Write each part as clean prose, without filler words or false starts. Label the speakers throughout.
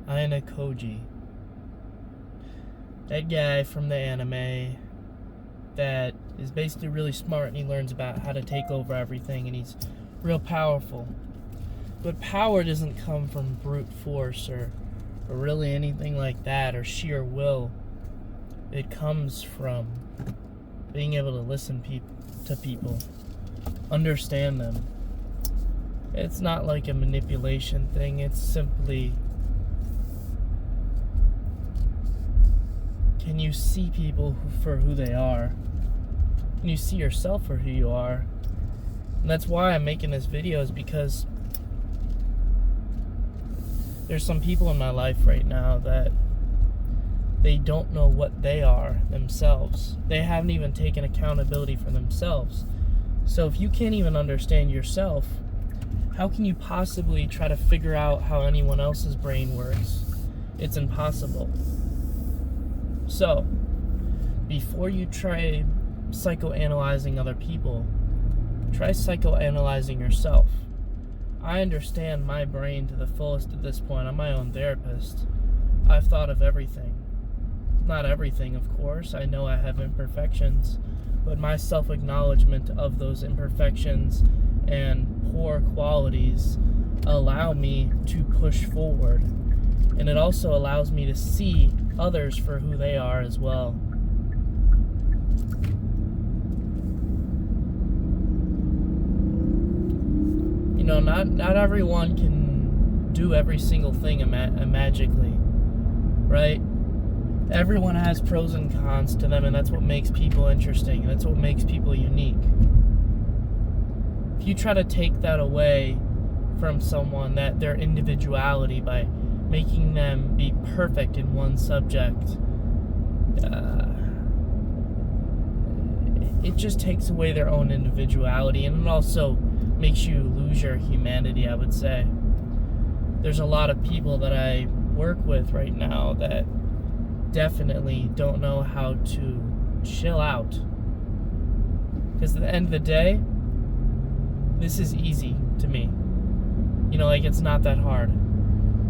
Speaker 1: Aina Koji. That guy from the anime that is basically really smart, and he learns about how to take over everything, and he's real powerful. But power doesn't come from brute force or really anything like that, or sheer will. It comes from being able to listen to people, understand them. It's not like a manipulation thing. It's simply, can you see people for who they are? Can you see yourself for who you are? And that's why I'm making this video, is because there's some people in my life right now that they don't know what they are themselves. They haven't even taken accountability for themselves. So if you can't even understand yourself, how can you possibly try to figure out how anyone else's brain works? It's impossible. So, before you try psychoanalyzing other people, try psychoanalyzing yourself. I understand my brain to the fullest at this point. I'm my own therapist. I've thought of everything. Not everything, of course. I know I have imperfections, but my self-acknowledgement of those imperfections and poor qualities allow me to push forward. And it also allows me to see others for who they are as well. You know, not everyone can do every single thing magically, right? Everyone has pros and cons to them, and that's what makes people interesting. That's what makes people unique. If you try to take that away from someone, that their individuality, by making them be perfect in one subject, it just takes away their own individuality, and it also makes you lose your humanity, I would say. There's a lot of people that I work with right now that definitely don't know how to chill out. Because at the end of the day, this is easy to me. You know, like, it's not that hard.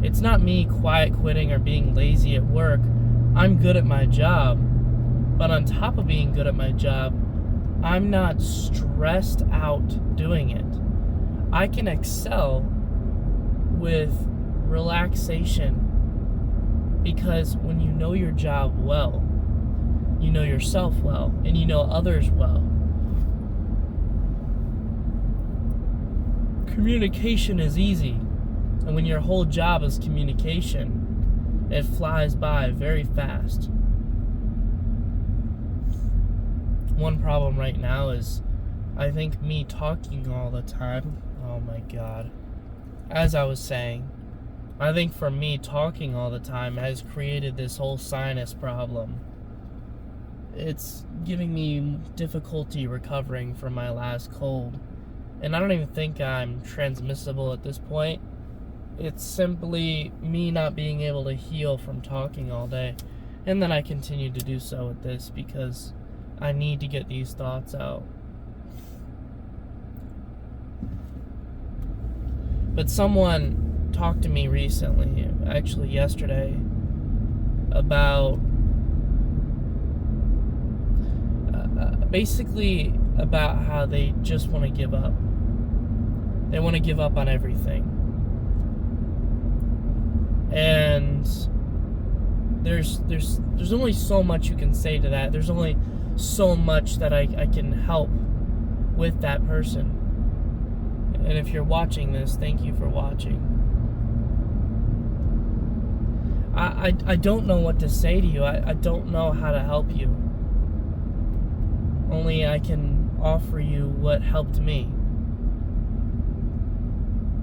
Speaker 1: It's not me quiet quitting or being lazy at work. I'm good at my job. But on top of being good at my job, I'm not stressed out doing it. I can excel with relaxation, because when you know your job well, you know yourself well, and you know others well. Communication is easy, and when your whole job is communication, it flies by very fast. One problem right now is, I think me talking all the time, oh my god. As I was saying, I think for me, talking all the time has created this whole sinus problem. It's giving me difficulty recovering from my last cold. And I don't even think I'm transmissible at this point. It's simply me not being able to heal from talking all day. And then I continue to do so with this, because I need to get these thoughts out. But someone talked to me recently, actually yesterday, about basically about how they just want to give up. They want to give up on everything. And there's only so much you can say to that. There's only so much that I can help with that person. And if you're watching this, thank you for watching. I don't know what to say to you. I don't know how to help you. Only I can offer you what helped me.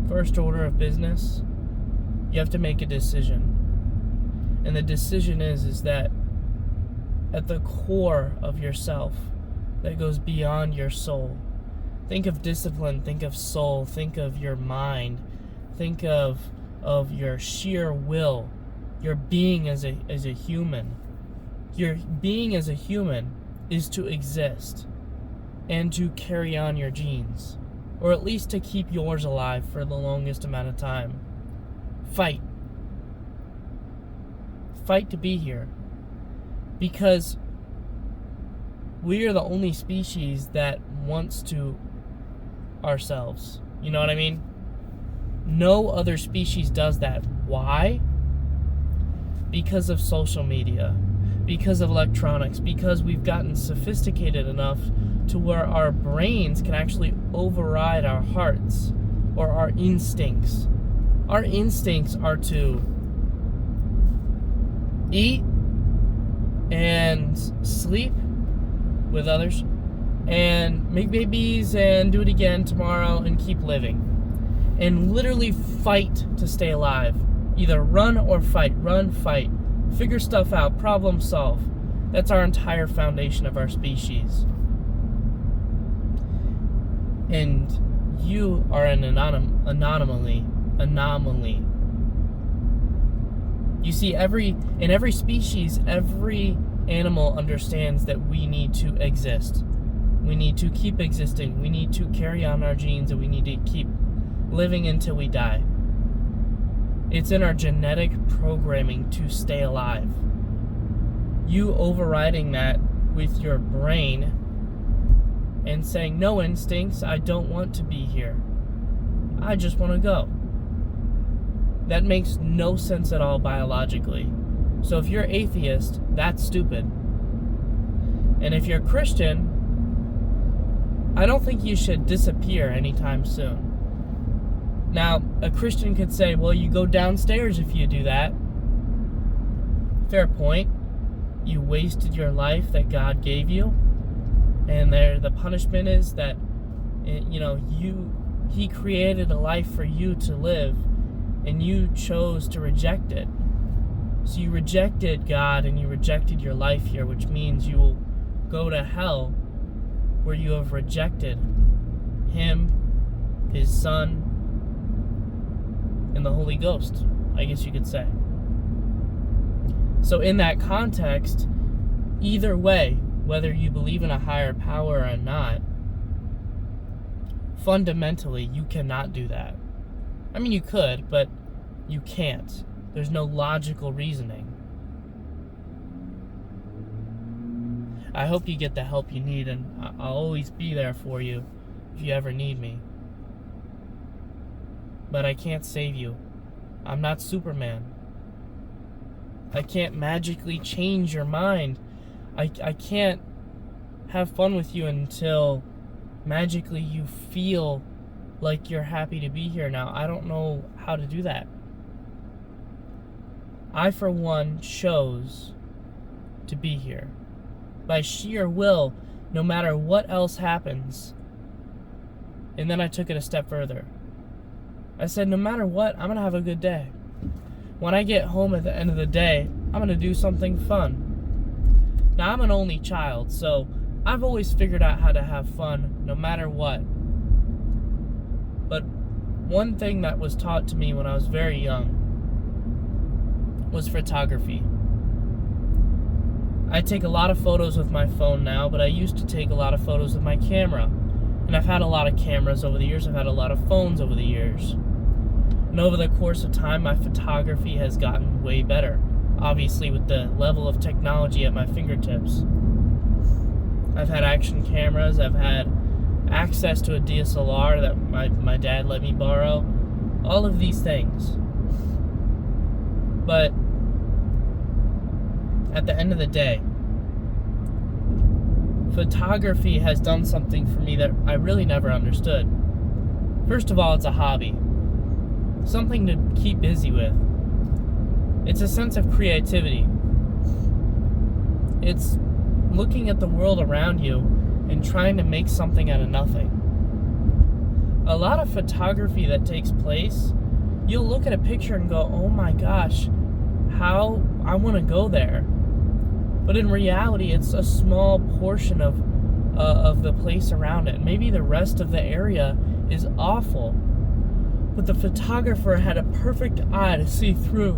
Speaker 1: First order of business, you have to make a decision. And the decision is that at the core of yourself, that goes beyond your soul. Think of discipline, think of soul, think of your mind, think of your sheer will, your being as a human. Your being as a human is to exist and to carry on your genes, or at least to keep yours alive for the longest amount of time. Fight. fight to be here. Because we are the only species that wants to ourselves. You know what I mean? No other species does that. Why? Because of social media, because of electronics, because we've gotten sophisticated enough to where our brains can actually override our hearts or our instincts. Our instincts are to eat and sleep with others and make babies and do it again tomorrow and keep living. And literally fight to stay alive. Either run or fight. Run, fight. Figure stuff out. Problem solve. That's our entire foundation of our species. And you are an anomaly. You see, in every species, every animal understands that we need to exist. We need to keep existing. We need to carry on our genes, and we need to keep living until we die. It's in our genetic programming to stay alive. You overriding that with your brain and saying, no instincts, I don't want to be here. I just want to go. That makes no sense at all biologically. So if you're atheist, that's stupid. And if you're Christian, I don't think you should disappear anytime soon. Now, a Christian could say, well, you go downstairs if you do that. Fair point. You wasted your life that God gave you. And the punishment is that, He created a life for you to live, and you chose to reject it. So you rejected God and you rejected your life here, which means you will go to hell where you have rejected Him, His Son, and the Holy Ghost, I guess you could say. So in that context, either way, whether you believe in a higher power or not, fundamentally, you cannot do that. I mean, you could, but you can't. There's no logical reasoning. I hope you get the help you need, and I'll always be there for you if you ever need me. But I can't save you. I'm not Superman. I can't magically change your mind. I can't have fun with you until magically you feel like you're happy to be here now. I don't know how to do that. I, for one, chose to be here. By sheer will, no matter what else happens. And then I took it a step further. I said, no matter what, I'm going to have a good day. When I get home at the end of the day, I'm going to do something fun. Now, I'm an only child, so I've always figured out how to have fun no matter what. But one thing that was taught to me when I was very young was photography. I take a lot of photos with my phone now, but I used to take a lot of photos with my camera. And I've had a lot of cameras over the years. I've had a lot of phones over the years. And over the course of time, my photography has gotten way better. Obviously, with the level of technology at my fingertips. I've had action cameras. I've had access to a DSLR that my dad let me borrow. All of these things. But at the end of the day, photography has done something for me that I really never understood. First of all, it's a hobby. Something to keep busy with. It's a sense of creativity. It's looking at the world around you and trying to make something out of nothing. A lot of photography that takes place, you'll look at a picture and go, oh my gosh, how I want to go there. But in reality, it's a small portion of the place around it. Maybe the rest of the area is awful. But the photographer had a perfect eye to see through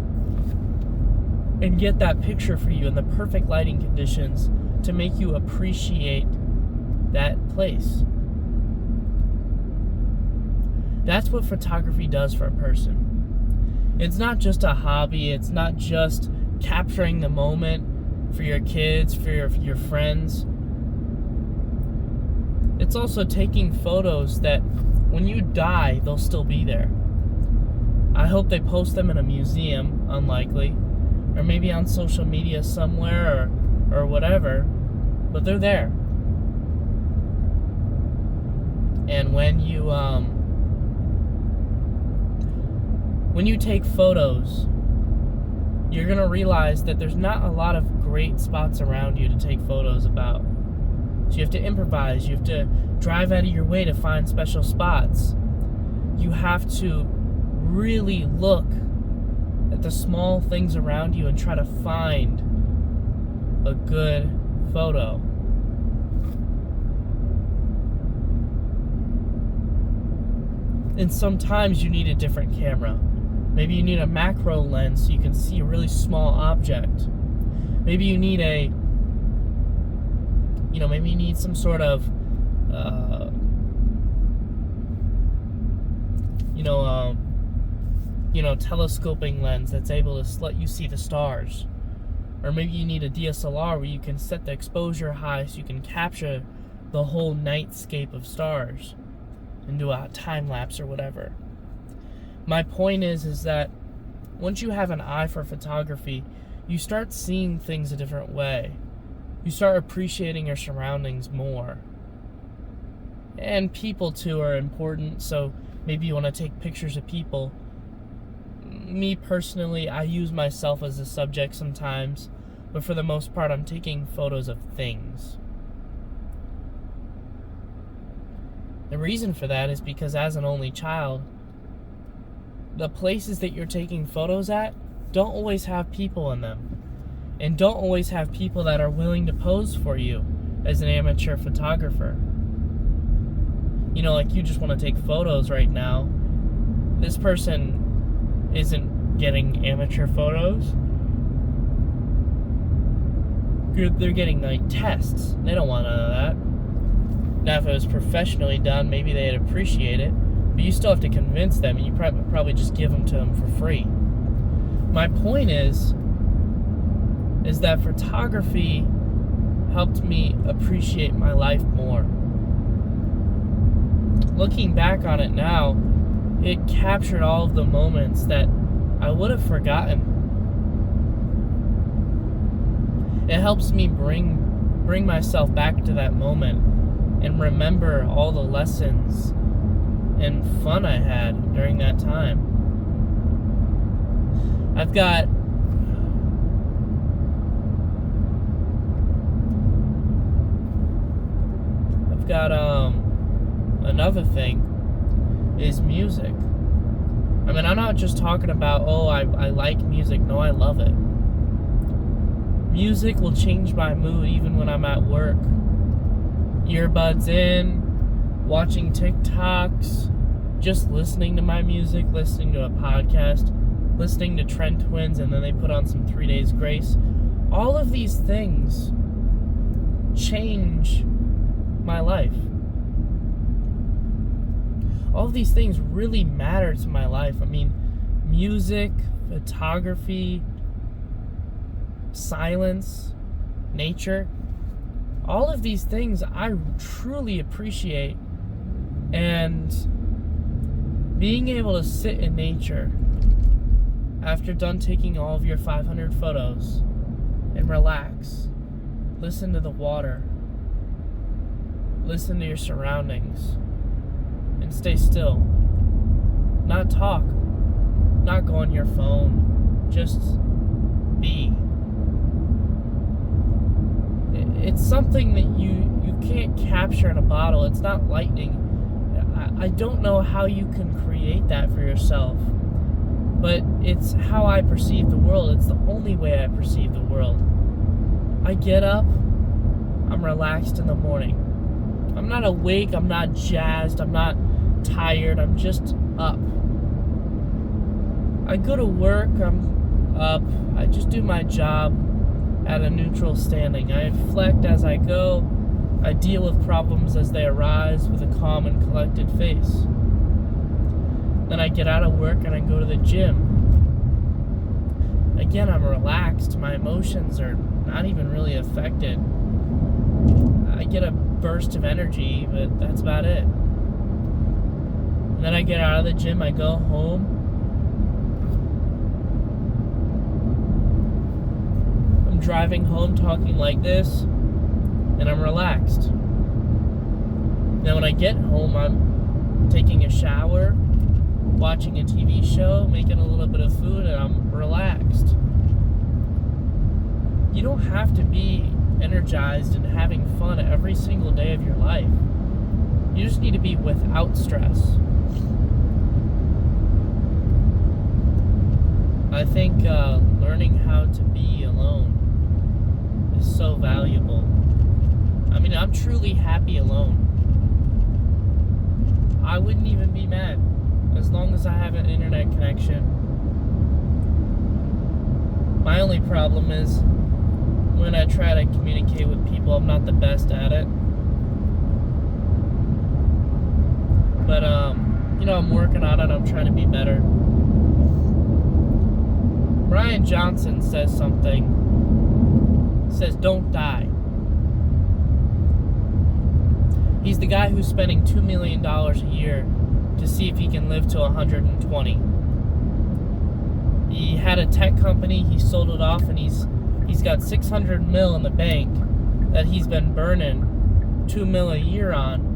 Speaker 1: and get that picture for you in the perfect lighting conditions to make you appreciate that place. That's what photography does for a person. It's not just a hobby. It's not just capturing the moment for your kids, for your friends. It's also taking photos that when you die, they'll still be there. I hope they post them in a museum, unlikely, or maybe on social media somewhere or whatever, but they're there. And when you take photos, you're gonna realize that there's not a lot of great spots around you to take photos about. So you have to improvise, you have to drive out of your way to find special spots. You have to really look at the small things around you and try to find a good photo. And sometimes you need a different camera. Maybe you need a macro lens so you can see a really small object. Maybe you need maybe you need some sort of, telescoping lens that's able to let you see the stars. Or maybe you need a DSLR where you can set the exposure high so you can capture the whole nightscape of stars and do a time lapse or whatever. My point is that once you have an eye for photography, you start seeing things a different way. You start appreciating your surroundings more. And people too are important, so maybe you want to take pictures of people. Me personally, I use myself as a subject sometimes, but for the most part, I'm taking photos of things. The reason for that is because as an only child, the places that you're taking photos at don't always have people in them, and don't always have people that are willing to pose for you as an amateur photographer. Like you just want to take photos right now. This person isn't getting amateur photos. They're getting like tests. They don't want none of that. Now, if it was professionally done, maybe they'd appreciate it, but you still have to convince them, and you probably just give them to them for free. My point is that photography helped me appreciate my life more. Looking back on it now, it captured all of the moments that I would have forgotten. It helps me bring myself back to that moment and remember all the lessons and fun I had during that time. I've got another thing is music. I mean, I'm not just talking about, I like music. No, I love it. Music will change my mood even when I'm at work. Earbuds in, watching TikToks, just listening to my music, listening to a podcast, listening to Trent Twins, and then they put on some 3 Days Grace. All of these things change my life. All of these things really matter to my life. I mean, music, photography, silence, nature, all of these things I truly appreciate. And being able to sit in nature after done taking all of your 500 photos and relax, listen to the water, listen to your surroundings, and stay still. Not talk, not go on your phone, just be. It's something that you can't capture in a bottle. It's not lightning. I don't know how you can create that for yourself, but it's how I perceive the world. It's the only way I perceive the world. I get up, I'm relaxed in the morning. I'm not awake, I'm not jazzed, I'm not tired, I'm just up. I go to work, I'm up, I just do my job at a neutral standing. I reflect as I go, I deal with problems as they arise with a calm and collected face. Then I get out of work and I go to the gym. I again, I'm relaxed. My emotions are not even really affected. I get a burst of energy, but that's about it. And then I get out of the gym, I go home. I'm driving home talking like this, and I'm relaxed. Then when I get home, I'm taking a shower, watching a TV show, making a little bit of food, and I'm relaxed. You don't have to be energized and having fun every single day of your life. You just need to be without stress. I think learning how to be alone is so valuable. I mean, I'm truly happy alone. I wouldn't even be mad as long as I have an internet connection. My only problem is when I try to communicate with people, I'm not the best at it. But, I'm working on it. I'm trying to be better. Brian Johnson says something. Says, don't die. He's the guy who's spending $2 million a year to see if he can live to 120. He had a tech company, he sold it off, and he's got $600 mil in the bank that he's been burning $2 mil a year on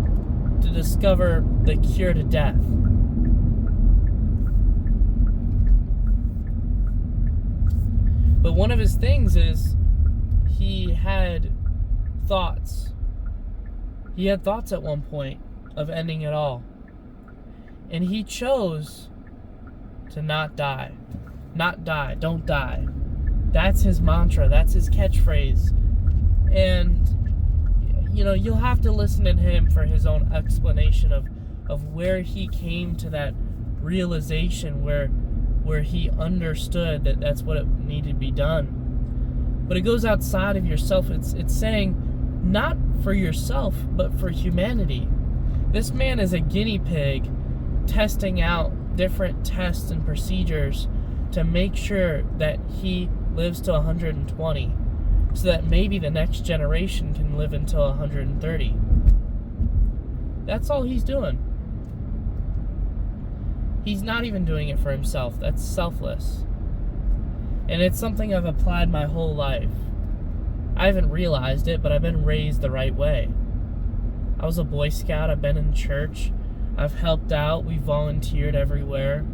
Speaker 1: to discover the cure to death. But one of his things is he had thoughts. He had thoughts at one point of ending it all. And he chose to not die. Not die. Don't die. That's his mantra. That's his catchphrase. And, you'll have to listen to him for his own explanation of where he came to that realization where he understood that that's what it needed to be done. But it goes outside of yourself. It's saying not for yourself, but for humanity. This man is a guinea pig testing out different tests and procedures to make sure that he lives to 120 so that maybe the next generation can live until 130. That's all he's doing. He's not even doing it for himself. That's selfless. And it's something I've applied my whole life. I haven't realized it, but I've been raised the right way. I was a Boy Scout. I've been in church. I've helped out. We volunteered everywhere.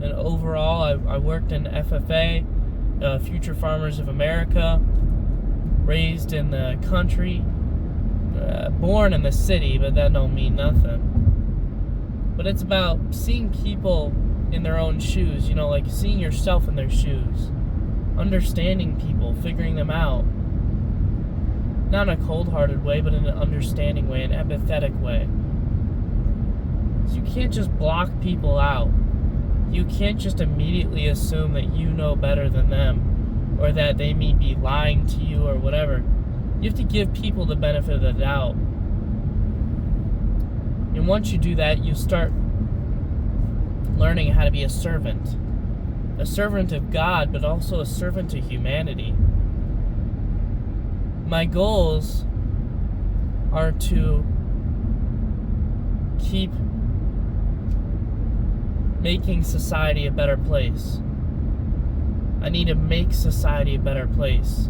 Speaker 1: And overall, I worked in FFA, Future Farmers of America, raised in the country, born in the city, but that don't mean nothing. But it's about seeing people in their own shoes, like seeing yourself in their shoes. Understanding people, figuring them out. Not in a cold-hearted way, but in an understanding way, an empathetic way. So you can't just block people out. You can't just immediately assume that you know better than them, or that they may be lying to you or whatever. You have to give people the benefit of the doubt. And once you do that, you start learning how to be a servant of God, but also a servant to humanity. My goals are to keep making society a better place. I need to make society a better place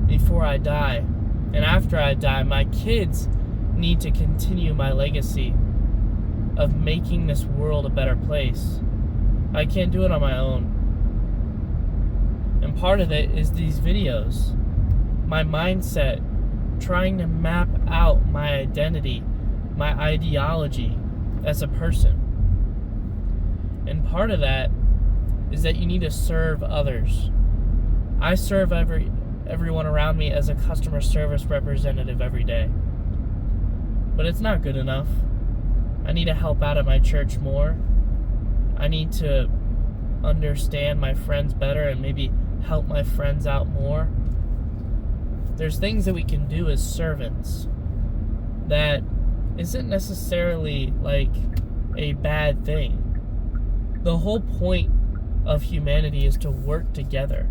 Speaker 1: before I die. And after I die, my kids need to continue my legacy of making this world a better place. I can't do it on my own. And part of it is these videos. My mindset, trying to map out my identity, my ideology as a person. And part of that is that you need to serve others. I serve everyone around me as a customer service representative every day. But it's not good enough. I need to help out at my church more. I need to understand my friends better and maybe help my friends out more. There's things that we can do as servants that isn't necessarily like a bad thing. The whole point of humanity is to work together.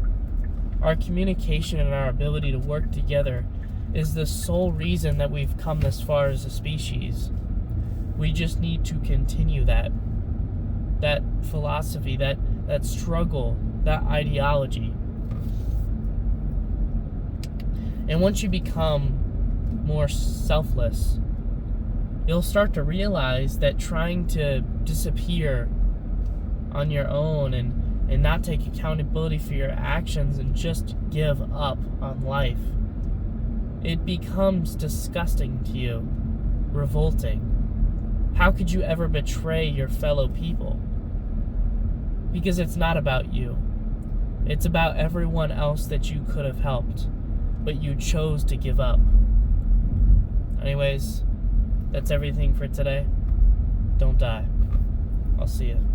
Speaker 1: Our communication and our ability to work together is the sole reason that we've come this far as a species. We just need to continue that philosophy, that struggle, that ideology. And once you become more selfless, you'll start to realize that trying to disappear on your own and not take accountability for your actions and just give up on life, it becomes disgusting to you, revolting. How could you ever betray your fellow people? Because it's not about you. It's about everyone else that you could have helped, but you chose to give up. Anyways, that's everything for today. Don't die. I'll see you.